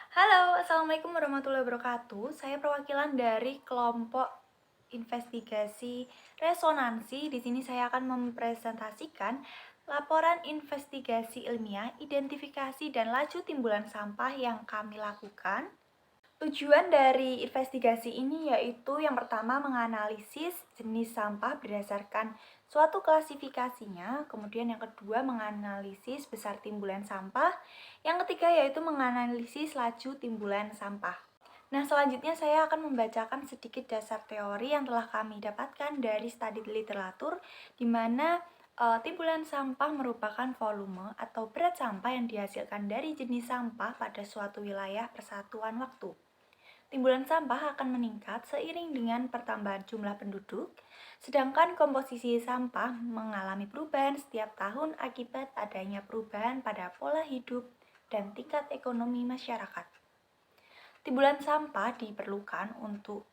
Halo, Assalamualaikum warahmatullahi wabarakatuh. Saya perwakilan dari kelompok investigasi resonansi. Di sini saya akan mempresentasikan laporan investigasi ilmiah, identifikasi dan laju timbulan sampah yang kami lakukan. Tujuan dari investigasi ini yaitu yang pertama menganalisis jenis sampah berdasarkan suatu klasifikasinya, kemudian yang kedua menganalisis besar timbulan sampah, yang ketiga yaitu menganalisis laju timbulan sampah. Nah, selanjutnya saya akan membacakan sedikit dasar teori yang telah kami dapatkan dari studi literatur, di mana timbulan sampah merupakan volume atau berat sampah yang dihasilkan dari jenis sampah pada suatu wilayah persatuan waktu. Timbulan sampah akan meningkat seiring dengan pertambahan jumlah penduduk, sedangkan komposisi sampah mengalami perubahan setiap tahun akibat adanya perubahan pada pola hidup dan tingkat ekonomi masyarakat. Timbulan sampah diperlukan untuk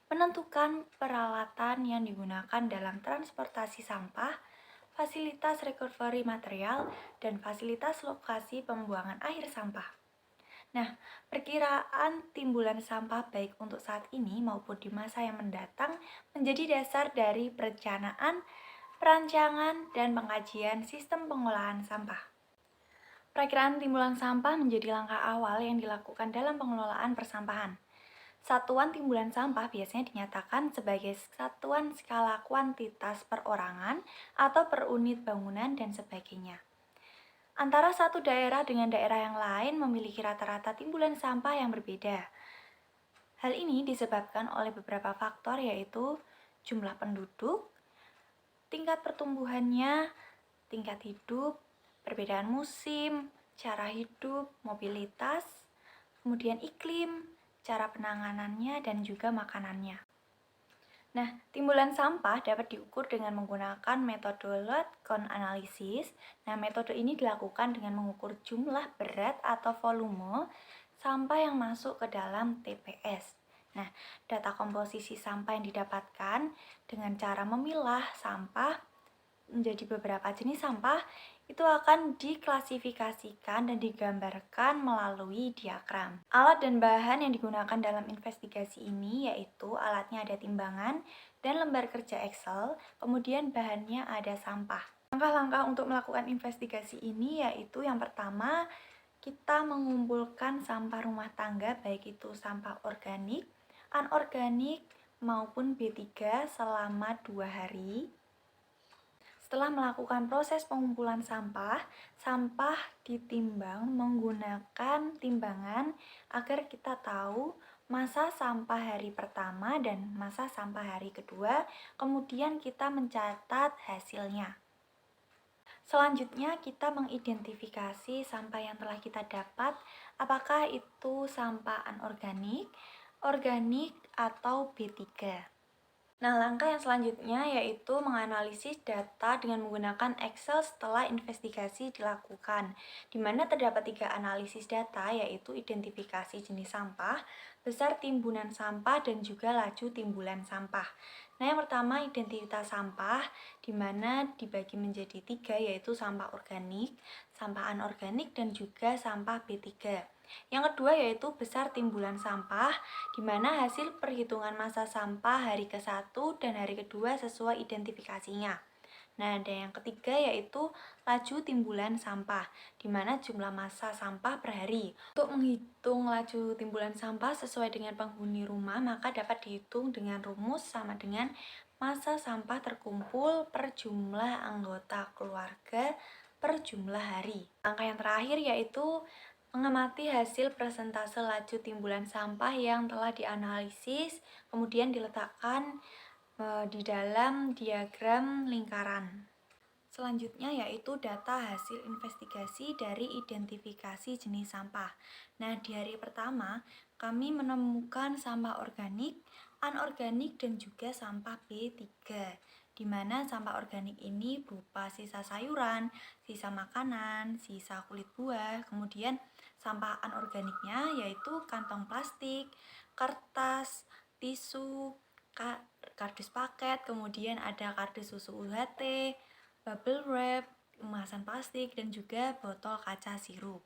menentukan peralatan yang digunakan dalam transportasi sampah, fasilitas recovery material, dan fasilitas lokasi pembuangan air sampah. Nah, perkiraan timbulan sampah baik untuk saat ini maupun di masa yang mendatang menjadi dasar dari perencanaan, perancangan, dan pengajian sistem pengolahan sampah. Perakiraan timbulan sampah menjadi langkah awal yang dilakukan dalam pengelolaan persampahan. Satuan timbulan sampah biasanya dinyatakan sebagai satuan skala kuantitas perorangan atau per unit bangunan dan sebagainya. Antara satu daerah dengan daerah yang lain memiliki rata-rata timbulan sampah yang berbeda. Hal ini disebabkan oleh beberapa faktor yaitu jumlah penduduk, tingkat pertumbuhannya, tingkat hidup, perbedaan musim, cara hidup, mobilitas, kemudian iklim, cara penanganannya, dan juga makanannya. Nah, timbulan sampah dapat diukur dengan menggunakan metode Lodgson analysis. Nah, metode ini dilakukan dengan mengukur jumlah berat atau volume sampah yang masuk ke dalam TPS. Nah, data komposisi sampah yang didapatkan dengan cara memilah sampah menjadi beberapa jenis sampah itu akan diklasifikasikan dan digambarkan melalui diagram. Alat dan bahan yang digunakan dalam investigasi ini yaitu alatnya ada timbangan dan lembar kerja Excel, kemudian bahannya ada sampah. Langkah-langkah untuk melakukan investigasi ini yaitu yang pertama, kita mengumpulkan sampah rumah tangga baik itu sampah organik, anorganik maupun B3 selama 2 hari. Setelah melakukan proses pengumpulan sampah, sampah ditimbang menggunakan timbangan agar kita tahu masa sampah hari pertama dan masa sampah hari kedua, kemudian kita mencatat hasilnya. Selanjutnya kita mengidentifikasi sampah yang telah kita dapat, apakah itu sampah anorganik, organik, atau B3. Nah, langkah yang selanjutnya yaitu menganalisis data dengan menggunakan Excel setelah investigasi dilakukan, di mana terdapat 3 analisis data yaitu identifikasi jenis sampah, besar timbunan sampah, dan juga laju timbulan sampah. Nah, yang pertama identitas sampah, di mana dibagi menjadi 3 yaitu sampah organik, sampah anorganik, dan juga sampah B3. Yang kedua yaitu besar timbulan sampah, di mana hasil perhitungan massa sampah hari ke-1 dan hari kedua sesuai identifikasinya. Nah, ada yang ketiga yaitu laju timbulan sampah, di mana jumlah massa sampah per hari. Untuk menghitung laju timbulan sampah sesuai dengan penghuni rumah, maka dapat dihitung dengan rumus sama dengan massa sampah terkumpul per jumlah anggota keluarga per jumlah hari. Angka yang terakhir yaitu mengamati hasil persentase laju timbulan sampah yang telah dianalisis, kemudian diletakkan di dalam diagram lingkaran. Selanjutnya yaitu data hasil investigasi dari identifikasi jenis sampah. Nah, di hari pertama kami menemukan sampah organik, anorganik, dan juga sampah B3, di mana sampah organik ini berupa sisa sayuran, sisa makanan, sisa kulit buah, kemudian sampah anorganiknya yaitu kantong plastik, kertas, tisu, kardus paket, kemudian ada kardus susu UHT, bubble wrap, kemasan plastik, dan juga botol kaca sirup.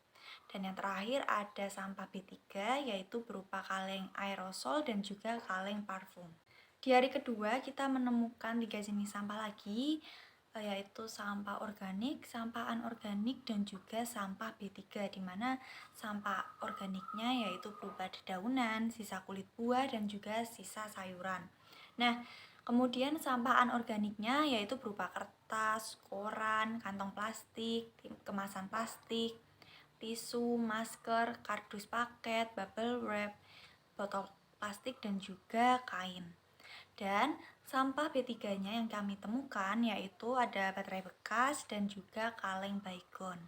Dan yang terakhir ada sampah B3 yaitu berupa kaleng aerosol dan juga kaleng parfum. Di hari kedua kita menemukan 3 jenis sampah lagi, yaitu sampah organik, sampah anorganik, dan juga sampah B3, di mana sampah organiknya yaitu berupa dedaunan, sisa kulit buah, dan juga sisa sayuran. Nah, kemudian sampah anorganiknya yaitu berupa kertas, koran, kantong plastik, kemasan plastik, tisu, masker, kardus paket, bubble wrap, botol plastik, dan juga kain. Dan sampah B3-nya yang kami temukan yaitu ada baterai bekas dan juga kaleng baygon.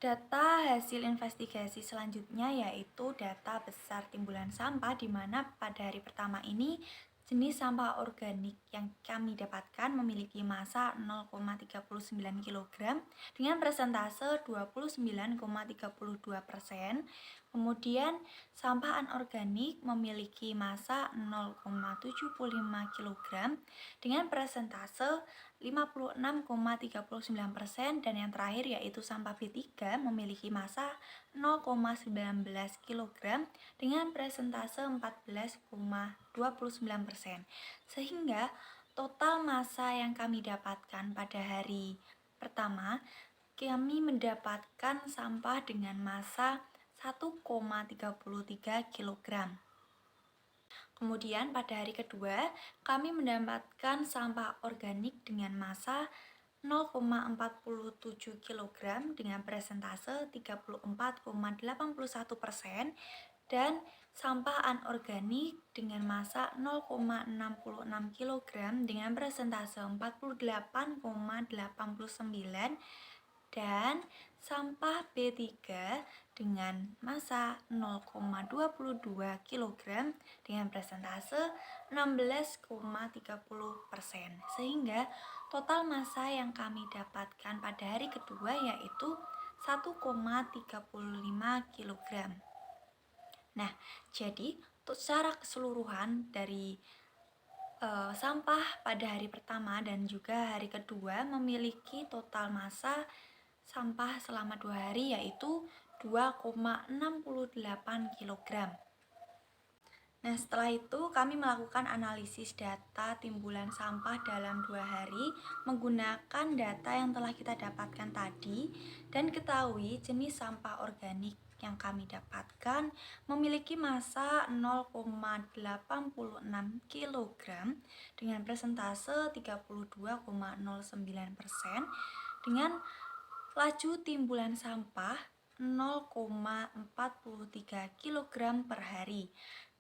Data hasil investigasi selanjutnya yaitu data besar timbulan sampah, di mana pada hari pertama ini jenis sampah organik yang kami dapatkan memiliki massa 0,39 kg dengan persentase 29,32%. Kemudian sampah anorganik memiliki massa 0,75 kg dengan persentase 56,39%, dan yang terakhir yaitu sampah B3 memiliki massa 0,19 kg dengan persentase 14,29%. Sehingga total massa yang kami dapatkan pada hari pertama, kami mendapatkan sampah dengan massa 1,33 kg. Kemudian pada hari kedua, kami mendapatkan sampah organik dengan massa 0,47 kg dengan persentase 34,81%, dan sampah anorganik dengan massa 0,66 kg dengan persentase 48,89%, dan sampah B3 dengan massa 0,22 kg dengan persentase 16,30%. Sehingga total massa yang kami dapatkan pada hari kedua yaitu 1,35 kg. Nah, jadi untuk secara keseluruhan dari sampah pada hari pertama dan juga hari kedua memiliki total massa sampah selama 2 hari yaitu 2,68 kg. Nah, setelah itu kami melakukan analisis data timbulan sampah dalam 2 hari menggunakan data yang telah kita dapatkan tadi, dan ketahui jenis sampah organik yang kami dapatkan memiliki massa 0,86 kg dengan persentase 32,09%, dengan laju timbulan sampah 0,43 kg per hari.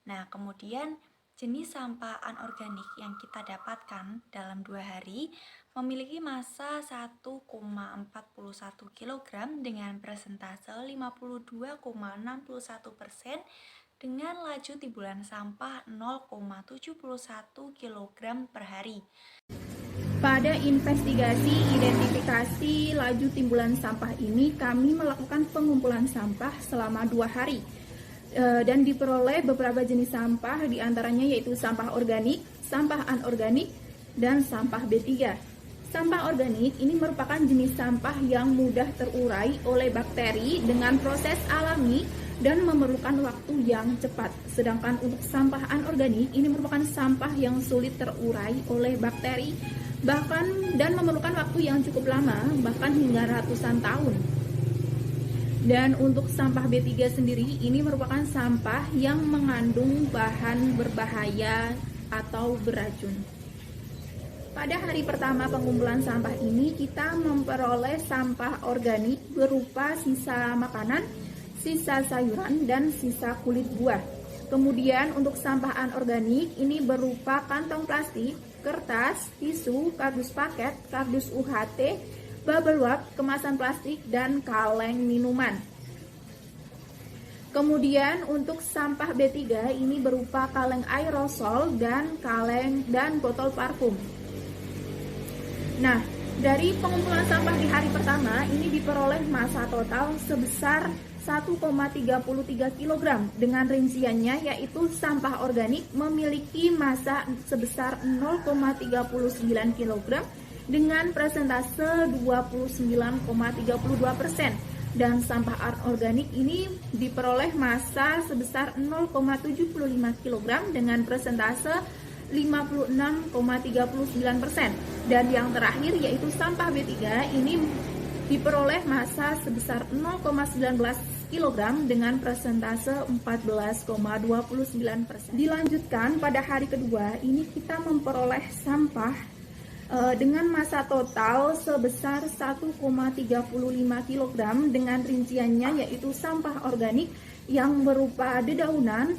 Nah, kemudian jenis sampah anorganik yang kita dapatkan dalam 2 hari memiliki massa 1,41 kg dengan persentase 52,61%, dengan laju timbulan sampah 0,71 kg per hari. Pada investigasi identifikasi laju timbulan sampah ini, kami melakukan pengumpulan sampah selama 2 hari dan diperoleh beberapa jenis sampah, diantaranya yaitu sampah organik, sampah anorganik, dan sampah B3. Sampah organik ini merupakan jenis sampah yang mudah terurai oleh bakteri dengan proses alami dan memerlukan waktu yang cepat. Sedangkan untuk sampah anorganik ini merupakan sampah yang sulit terurai oleh bakteri dan memerlukan waktu yang cukup lama, bahkan hingga ratusan tahun. Dan untuk sampah B3 sendiri ini merupakan sampah yang mengandung bahan berbahaya atau beracun. Pada hari pertama pengumpulan sampah ini, kita memperoleh sampah organik berupa sisa makanan, sisa sayuran, dan sisa kulit buah. Kemudian untuk sampah anorganik ini berupa kantong plastik, kertas, tisu, kardus paket, kardus UHT, bubble wrap, kemasan plastik, dan kaleng minuman. Kemudian untuk sampah B3 ini berupa kaleng aerosol dan botol parfum. Nah, dari pengumpulan sampah di hari pertama ini diperoleh massa total sebesar 1,33 kg dengan rinciannya yaitu sampah organik memiliki massa sebesar 0,39 kg dengan persentase 29,32%. dan sampah anorganik ini diperoleh massa sebesar 0,75 kg dengan persentase 56,39%. Dan yang terakhir yaitu sampah B3 ini diperoleh massa sebesar 0,19 kg dengan persentase 14,29%. Dilanjutkan pada hari kedua, ini kita memperoleh sampah dengan massa total sebesar 1,35 kg dengan rinciannya yaitu sampah organik yang berupa dedaunan,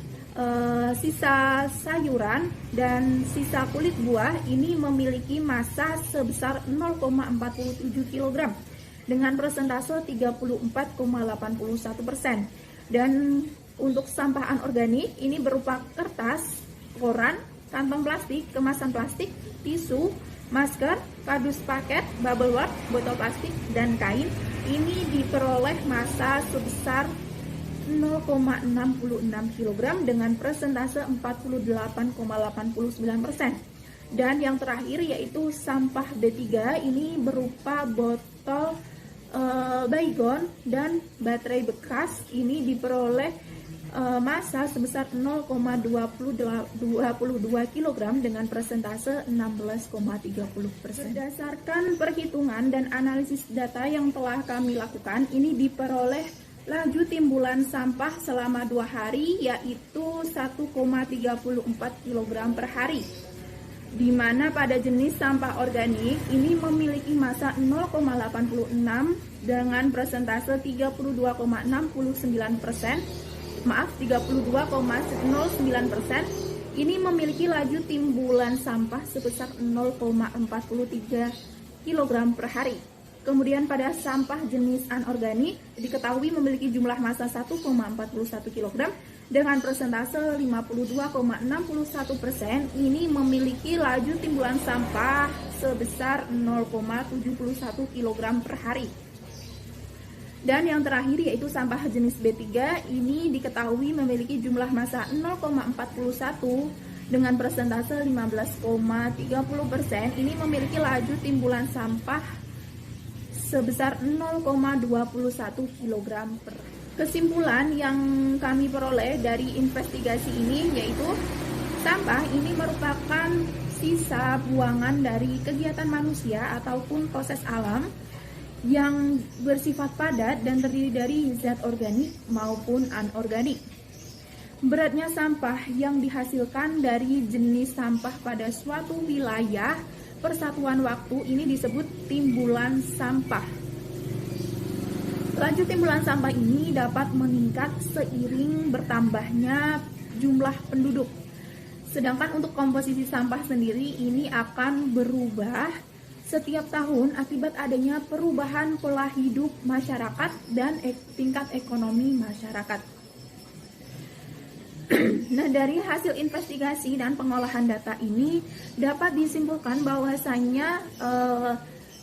sisa sayuran, dan sisa kulit buah. Ini memiliki massa sebesar 0,47 kg dengan persentase 34,81%. Dan untuk sampah anorganik ini berupa kertas, koran, kantong plastik, kemasan plastik, tisu, masker, kardus paket, bubble wrap, botol plastik, dan kain. Ini diperoleh massa sebesar 0,66 kg dengan persentase 48,89%. Dan yang terakhir yaitu sampah B3, ini berupa botol baygon dan baterai bekas. Ini diperoleh massa sebesar 0,22 kg dengan persentase 16,30%. Berdasarkan perhitungan dan analisis data yang telah kami lakukan, ini diperoleh laju timbulan sampah selama 2 hari yaitu 1,34 kg per hari, di mana pada jenis sampah organik ini memiliki massa 0,86 dengan persentase 32,09%. Ini memiliki laju timbulan sampah sebesar 0,43 kg per hari. Kemudian pada sampah jenis anorganik diketahui memiliki jumlah massa 1,41 kg dengan persentase 52,61%. Ini memiliki laju timbulan sampah sebesar 0,71 kg per hari. Dan yang terakhir yaitu sampah jenis B3, ini diketahui memiliki jumlah massa 0,41 dengan persentase 15,30%. Ini memiliki laju timbulan sampah sebesar 0,21 kg per. Kesimpulan yang kami peroleh dari investigasi ini yaitu sampah ini merupakan sisa buangan dari kegiatan manusia ataupun proses alam yang bersifat padat dan terdiri dari zat organik maupun anorganik. Beratnya sampah yang dihasilkan dari jenis sampah pada suatu wilayah persatuan waktu ini disebut timbulan sampah. Laju timbulan sampah ini dapat meningkat seiring bertambahnya jumlah penduduk. Sedangkan untuk komposisi sampah sendiri ini akan berubah setiap tahun akibat adanya perubahan pola hidup masyarakat dan tingkat ekonomi masyarakat. Nah, dari hasil investigasi dan pengolahan data ini dapat disimpulkan bahwasanya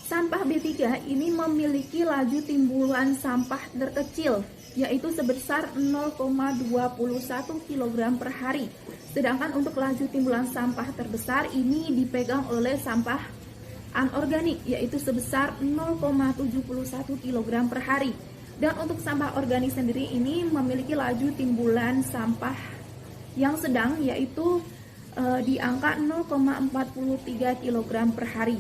sampah B3 ini memiliki laju timbulan sampah terkecil yaitu sebesar 0,21 kg per hari. Sedangkan untuk laju timbulan sampah terbesar ini dipegang oleh sampah anorganik yaitu sebesar 0,71 kg per hari. Dan untuk sampah organik sendiri ini memiliki laju timbulan sampah yang sedang yaitu di angka 0,43 kg per hari.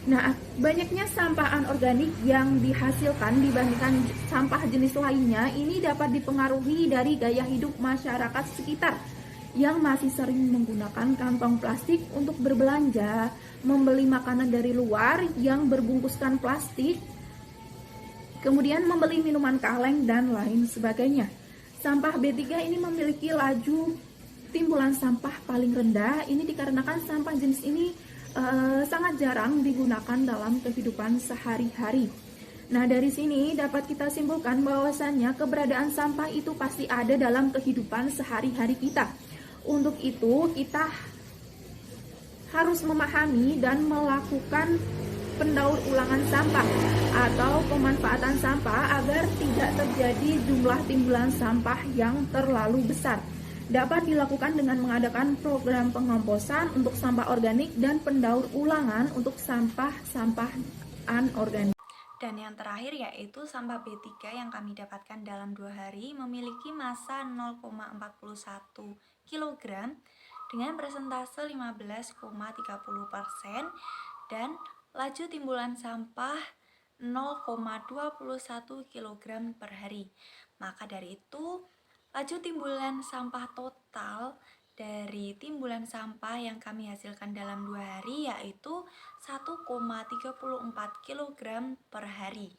Nah, banyaknya sampah anorganik yang dihasilkan dibandingkan sampah jenis lainnya ini dapat dipengaruhi dari gaya hidup masyarakat sekitar yang masih sering menggunakan kantong plastik untuk berbelanja, membeli makanan dari luar yang berbungkuskan plastik, kemudian membeli minuman kaleng dan lain sebagainya. Sampah B3 ini memiliki laju timbulan sampah paling rendah. Ini dikarenakan sampah jenis ini sangat jarang digunakan dalam kehidupan sehari-hari. Nah, dari sini dapat kita simpulkan bahwasannya keberadaan sampah itu pasti ada dalam kehidupan sehari-hari kita. Untuk itu, kita harus memahami dan melakukan pendaur ulangan sampah atau pemanfaatan sampah agar tidak terjadi jumlah timbulan sampah yang terlalu besar. Dapat dilakukan dengan mengadakan program pengomposan untuk sampah organik dan pendaur ulangan untuk sampah-sampah anorganik. Dan yang terakhir yaitu sampah B3 yang kami dapatkan dalam 2 hari memiliki massa 0,41 kg dengan persentase 15,30% dan laju timbulan sampah 0,21 kg per hari. Maka dari itu, laju timbulan sampah total dari timbulan sampah yang kami hasilkan dalam 2 hari yaitu 1,34 kg per hari.